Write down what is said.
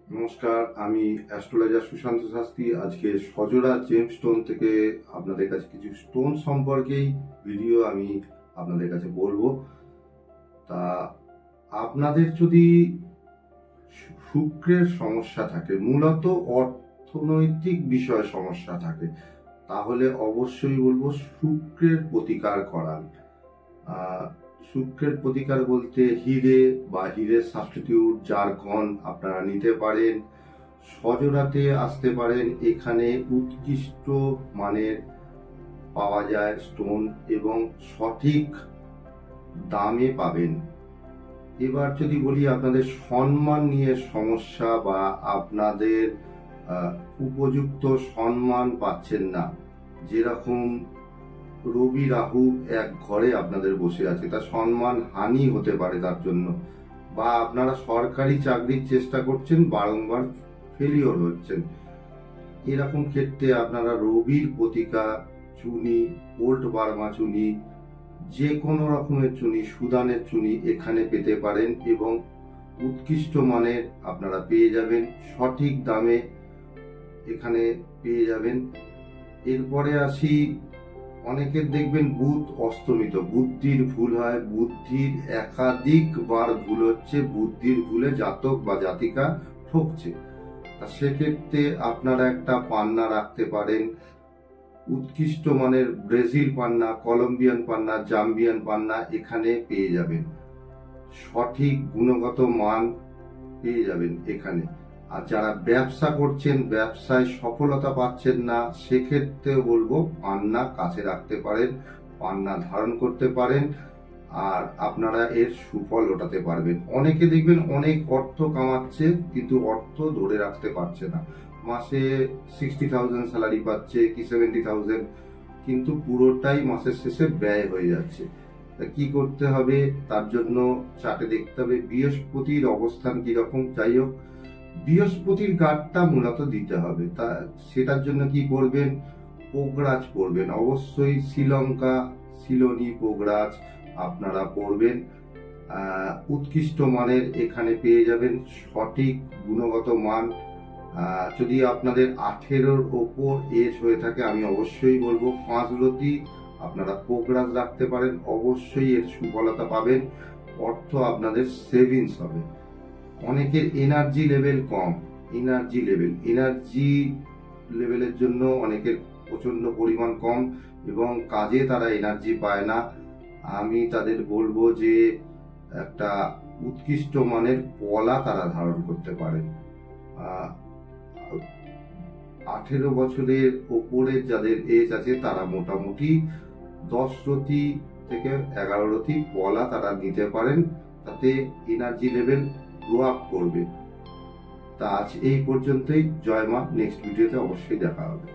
নমস্কার, আমি অ্যাস্ট্রোলজার সুশান্ত শাস্ত্রী। আজকে সজোড়া জেম স্টোন থেকে আপনাদের কাছে কিছু স্টোন সম্পর্কেই ভিডিও আমি আপনাদের কাছে বলবো। তা আপনাদের যদি শুক্রের সমস্যা থাকে, মূলত অর্থনৈতিক বিষয়ে সমস্যা থাকে, তাহলে অবশ্যই বলবো শুক্রের প্রতিকার করান। শুক্রের প্রতিকার বলতে হিরে বা হিরের সাবস্টিটিউট জারকন আপনারা নিতে পারেন। সজোড়াতে আসতে পারেন, এখানে উৎকৃষ্ট মানের পাওয়া যায় স্টোন এবং সঠিক দামে পাবেন। এবার যদি বলি আপনাদের সম্মান নিয়ে সমস্যা বা আপনাদের উপযুক্ত সম্মান পাচ্ছেন না, যেরকম রবি রাহু এক ঘরে আপনাদের বসে আছে, তার সম্মান হানি হতে পারে তার জন্য, বা আপনারা সরকারি চাকরির চেষ্টা করছেন বারংবার ফেলিওর হচ্ছেন, এরকম ক্ষেত্রে আপনারা রবির প্রতিকার চুনি, ওল্ড বার্মা চুনি, যে কোনো রকমের চুনি, সুদানের চুনি এখানে পেতে পারেন এবং উৎকৃষ্ট মানের আপনারা পেয়ে যাবেন, সঠিক দামে এখানে পেয়ে যাবেন। এরপরে আসি, অনেকের দেখবেন বুধ অস্তমিত, বুদ্ধির ভুল হয়, বুদ্ধির একাধিকবার ভুল হচ্ছে, বুদ্ধির ভুলে জাতক বা জাতিকা ঠকছে। তা সেক্ষেত্রে আপনারা একটা পান্না রাখতে পারেন, উৎকৃষ্ট মানের ব্রাজিল পান্না, কলম্বিয়ান পান্না, জাম্বিয়ান পান্না এখানে পেয়ে যাবেন, সঠিক গুণগত মান পেয়ে যাবেন এখানে। আর যারা ব্যবসা করছেন, ব্যবসায় সফলতা পাচ্ছেন না, সেক্ষেত্রে বলবো পান্না কাছে রাখতে পারেন, পান্না ধারণ করতে পারেন, আর আপনারা এর সুফল ওঠাতে পারবেন। অনেকে দেখবেন অনেক অর্থ কামাচ্ছে কিন্তু অর্থ ধরে রাখতে পারছে না, মাসে 60,000 স্যালারি পাচ্ছে কি 70,000, কিন্তু পুরোটাই মাসের শেষে ব্যয় হয়ে যাচ্ছে। তা কি করতে হবে? তার জন্য চার্টে দেখতে হবে বৃহস্পতির অবস্থান কিরকম। যাই হোক, বৃহস্পতির গাঢ়টা মূলত দিতে হবে। তা সেটার জন্য কি করবেন? পোগরাজ পড়বেন, অবশ্যই শ্রীলঙ্কা সিলোনি পোগরাজ আপনারা পড়বেন। উৎকৃষ্ট মানের এখানে পেয়ে যাবেন, সঠিক গুণগত মান। যদি আপনাদের 18-র ওপর এজ হয়ে থাকে, আমি অবশ্যই বলবো 5 রতি আপনারা পোগরাজ রাখতে পারেন, অবশ্যই এর সুফলতা পাবেন, অর্থ আপনাদের সেভিংস হবে। অনেকের এনার্জি লেভেল কম, এনার্জি লেভেলের জন্য অনেকের প্রচন্ড পরিমাণ কম এবং কাজে তারা এনার্জি পায় না। আমি তাদের বলবো যে একটা উৎকৃষ্ট মানের পলা তারা ধারণ করতে পারেন। 18 বছরের ওপরে যাদের এজ আছে তারা মোটামুটি 10 রতি থেকে 11 রতি পলা তারা নিতে পারেন, তাতে এনার্জি লেভেল গ্রো আপ করবে। তা আজ এই পর্যন্তই। জয় মা। নেক্সট ভিডিওতে অবশ্যই দেখা হবে।